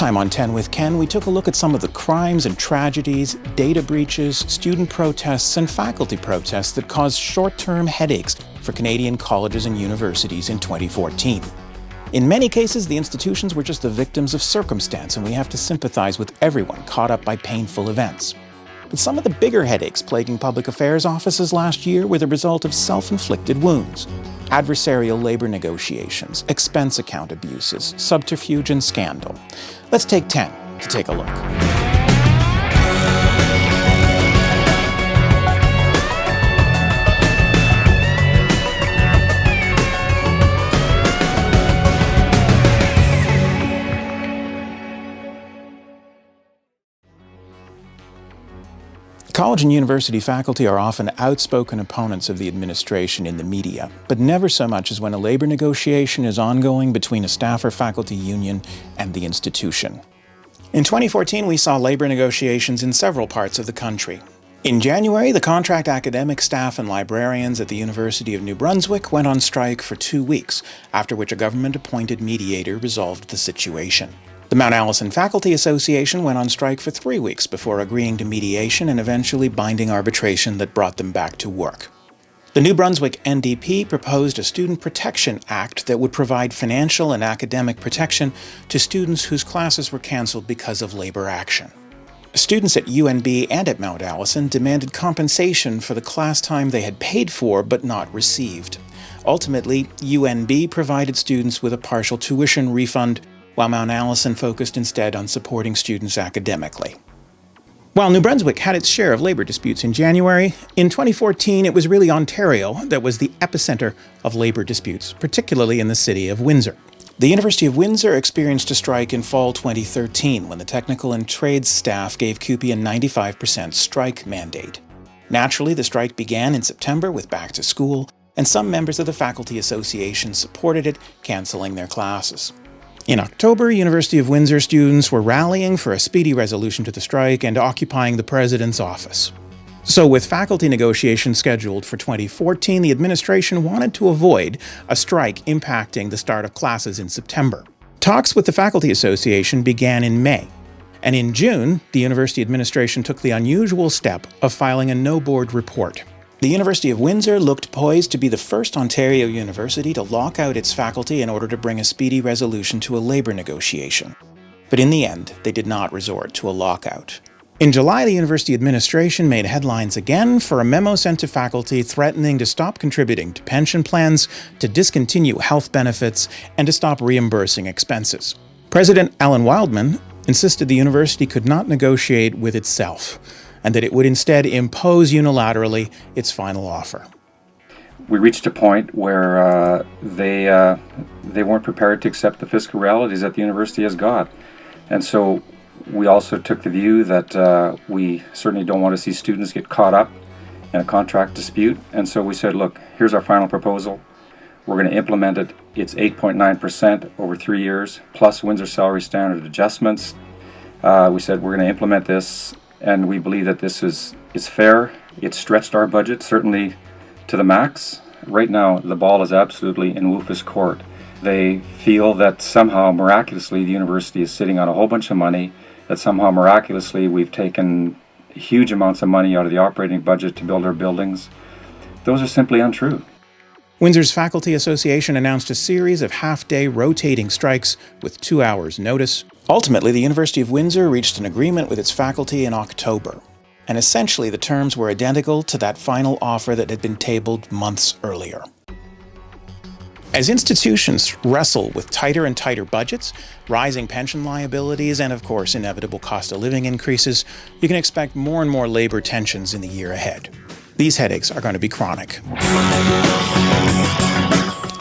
time on 10 with Ken, we took a look at some of the crimes and tragedies, data breaches, student protests, and faculty protests that caused short-term headaches for Canadian colleges and universities in 2014. In many cases, the institutions were just the victims of circumstance, and we have to sympathize with everyone caught up by painful events. But some of the bigger headaches plaguing public affairs offices last year were the result of self-inflicted wounds. Adversarial labor negotiations, expense account abuses, subterfuge, and scandal. Let's take 10 to take a look. College and university faculty are often outspoken opponents of the administration in the media, but never so much as when a labor negotiation is ongoing between a staff or faculty union and the institution. In 2014, we saw labor negotiations in several parts of the country. In January, the contract academic staff and librarians at the University of New Brunswick went on strike for 2 weeks, after which a government-appointed mediator resolved the situation. The Mount Allison Faculty Association went on strike for 3 weeks before agreeing to mediation and eventually binding arbitration that brought them back to work. The New Brunswick NDP proposed a Student Protection Act that would provide financial and academic protection to students whose classes were cancelled because of labor action. Students at UNB and at Mount Allison demanded compensation for the class time they had paid for but not received. Ultimately, UNB provided students with a partial tuition refund, while Mount Allison focused instead on supporting students academically. While New Brunswick had its share of labor disputes in January, in 2014 it was really Ontario that was the epicenter of labor disputes, particularly in the city of Windsor. The University of Windsor experienced a strike in fall 2013 when the technical and trades staff gave CUPE a 95% strike mandate. Naturally, the strike began in September with back to school, and some members of the faculty association supported it, cancelling their classes. In October, University of Windsor students were rallying for a speedy resolution to the strike and occupying the president's office. So with faculty negotiations scheduled for 2014, the administration wanted to avoid a strike impacting the start of classes in September. Talks with the faculty association began in May, and in June, the university administration took the unusual step of filing a no-board report. The University of Windsor looked poised to be the first Ontario university to lock out its faculty in order to bring a speedy resolution to a labor negotiation. But in the end, they did not resort to a lockout. In July, the university administration made headlines again for a memo sent to faculty threatening to stop contributing to pension plans, to discontinue health benefits, and to stop reimbursing expenses. President Alan Wildman insisted the university could not negotiate with itself, and that it would instead impose unilaterally its final offer. We reached a point where they weren't prepared to accept the fiscal realities that the university has got. And so we also took the view that we certainly don't want to see students get caught up in a contract dispute. And so we said, look, here's our final proposal. We're going to implement it. It's 8.9% over 3 years, plus Windsor salary standard adjustments. We said we're going to implement this, and we believe that this is fair. It's stretched our budget, certainly to the max. Right now, the ball is absolutely in WUFA's court. They feel that somehow, miraculously, the university is sitting on a whole bunch of money, that somehow, miraculously, we've taken huge amounts of money out of the operating budget to build our buildings. Those are simply untrue. Windsor's Faculty Association announced a series of half-day rotating strikes with 2 hours' notice. Ultimately, the University of Windsor reached an agreement with its faculty in October, and essentially the terms were identical to that final offer that had been tabled months earlier. As institutions wrestle with tighter and tighter budgets, rising pension liabilities, and of course inevitable cost of living increases, you can expect more and more labor tensions in the year ahead. These headaches are going to be chronic.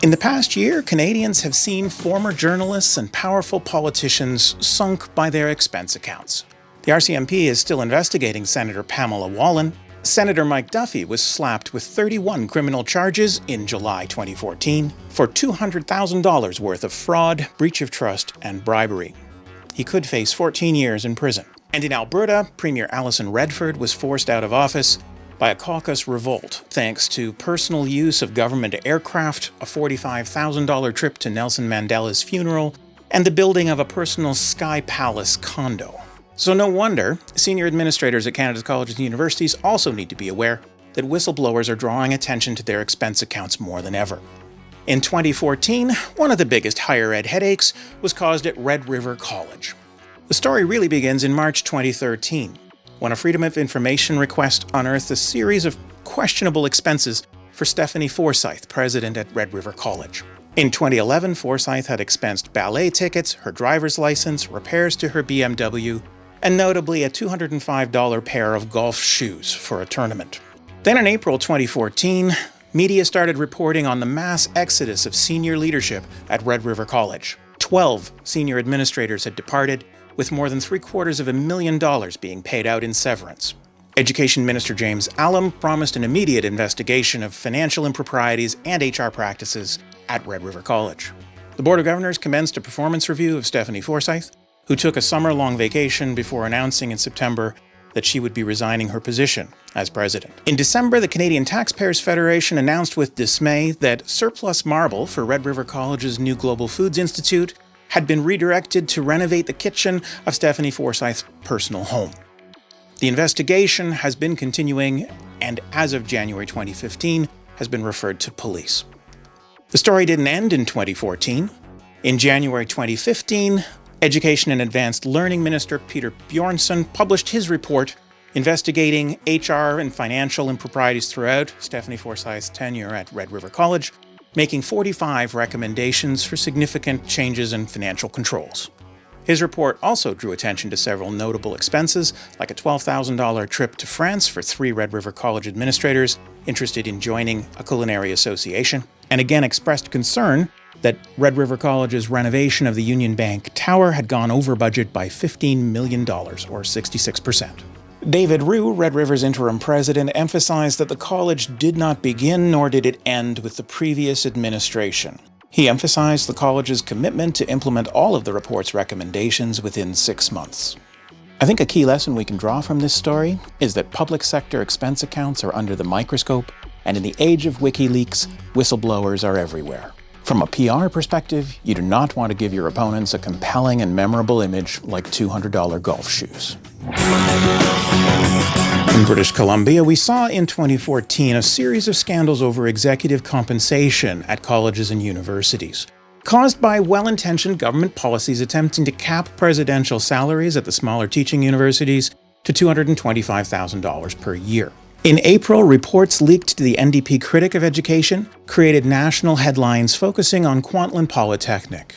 In the past year, Canadians have seen former journalists and powerful politicians sunk by their expense accounts. The RCMP is still investigating Senator Pamela Wallin. Senator Mike Duffy was slapped with 31 criminal charges in July 2014 for $200,000 worth of fraud, breach of trust, and bribery. He could face 14 years in prison. And in Alberta, Premier Alison Redford was forced out of office by a caucus revolt thanks to personal use of government aircraft, a $45,000 trip to Nelson Mandela's funeral, and the building of a personal Sky Palace condo. So no wonder senior administrators at Canada's colleges and universities also need to be aware that whistleblowers are drawing attention to their expense accounts more than ever. In 2014, one of the biggest higher ed headaches was caused at Red River College. The story really begins in March 2013, when a Freedom of Information request unearthed a series of questionable expenses for Stephanie Forsyth, president at Red River College. In 2011, Forsyth had expensed ballet tickets, her driver's license, repairs to her BMW, and notably a $205 pair of golf shoes for a tournament. Then in April 2014, media started reporting on the mass exodus of senior leadership at Red River College. 12 senior administrators had departed, with more than $750,000 being paid out in severance. Education Minister James Allen promised an immediate investigation of financial improprieties and HR practices at Red River College. The Board of Governors commenced a performance review of Stephanie Forsyth, who took a summer-long vacation before announcing in September that she would be resigning her position as president. In December, the Canadian Taxpayers Federation announced with dismay that surplus marble for Red River College's new Global Foods Institute had been redirected to renovate the kitchen of Stephanie Forsyth's personal home. The investigation has been continuing and, as of January 2015, has been referred to police. The story didn't end in 2014. In January 2015, Education and Advanced Learning Minister Peter Bjornson published his report investigating HR and financial improprieties throughout Stephanie Forsyth's tenure at Red River College, making 45 recommendations for significant changes in financial controls. His report also drew attention to several notable expenses, like a $12,000 trip to France for 3 Red River College administrators interested in joining a culinary association, and again expressed concern that Red River College's renovation of the Union Bank Tower had gone over budget by $15 million, or 66%. David Rue, Red River's interim president, emphasized that the college did not begin nor did it end with the previous administration. He emphasized the college's commitment to implement all of the report's recommendations within 6 months. I think a key lesson we can draw from this story is that public sector expense accounts are under the microscope, and in the age of WikiLeaks, whistleblowers are everywhere. From a PR perspective, you do not want to give your opponents a compelling and memorable image like $200 golf shoes. In British Columbia, we saw in 2014 a series of scandals over executive compensation at colleges and universities, caused by well-intentioned government policies attempting to cap presidential salaries at the smaller teaching universities to $225,000 per year. In April, reports leaked to the NDP critic of education created national headlines focusing on Kwantlen Polytechnic.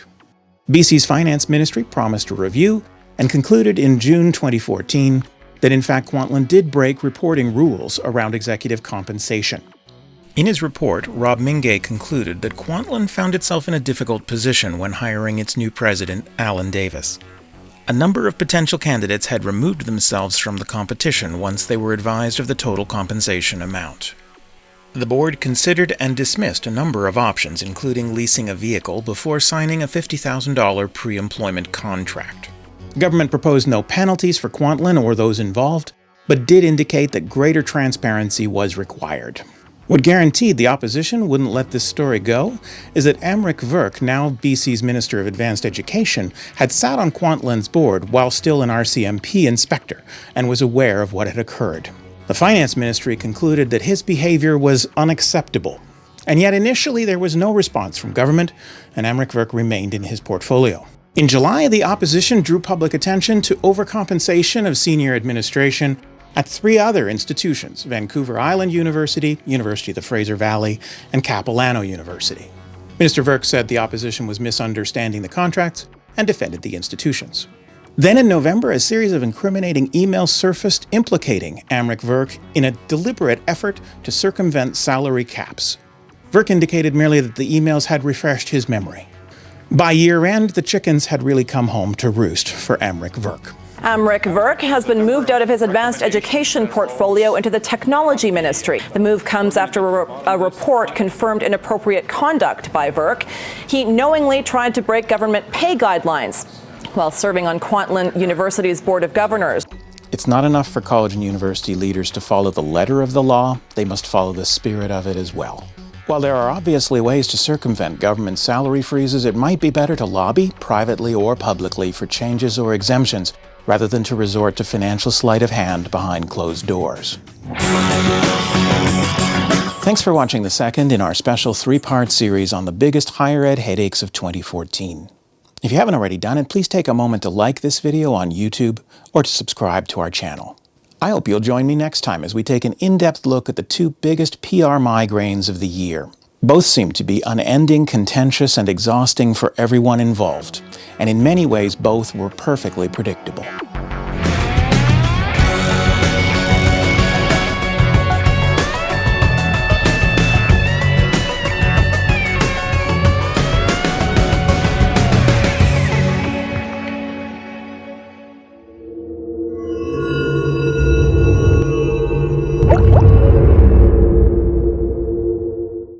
BC's Finance Ministry promised a review and concluded in June 2014 that in fact Kwantlen did break reporting rules around executive compensation. In his report, Rob Mingay concluded that Kwantlen found itself in a difficult position when hiring its new president, Alan Davis. A number of potential candidates had removed themselves from the competition once they were advised of the total compensation amount. The board considered and dismissed a number of options, including leasing a vehicle before signing a $50,000 pre-employment contract. The government proposed no penalties for Kwantlen or those involved, but did indicate that greater transparency was required. What guaranteed the opposition wouldn't let this story go is that Amrik Virk, now BC's Minister of Advanced Education, had sat on Kwantlen's board while still an RCMP inspector and was aware of what had occurred. The Finance Ministry concluded that his behavior was unacceptable, and yet initially there was no response from government, and Amrik Virk remained in his portfolio. In July, the opposition drew public attention to overcompensation of senior administration at 3 other institutions: Vancouver Island University, University of the Fraser Valley, and Capilano University. Minister Virk said the opposition was misunderstanding the contracts and defended the institutions. Then in November, a series of incriminating emails surfaced implicating Amrik Virk in a deliberate effort to circumvent salary caps. Virk indicated merely that the emails had refreshed his memory. By year-end, the chickens had really come home to roost for Amrik Virk. Amrik Virk has been moved out of his advanced education portfolio into the technology ministry. The move comes after a report confirmed inappropriate conduct by Virk. He knowingly tried to break government pay guidelines while serving on Kwantlen University's Board of Governors. It's not enough for college and university leaders to follow the letter of the law, they must follow the spirit of it as well. While there are obviously ways to circumvent government salary freezes, it might be better to lobby, privately or publicly, for changes or exemptions, rather than to resort to financial sleight of hand behind closed doors. Thanks for watching the second in our special three-part series on the biggest higher ed headaches of 2014. If you haven't already done it, please take a moment to like this video on YouTube or to subscribe to our channel. I hope you'll join me next time as we take an in-depth look at the two biggest PR migraines of the year. Both seem to be unending, contentious, and exhausting for everyone involved, and in many ways both were perfectly predictable.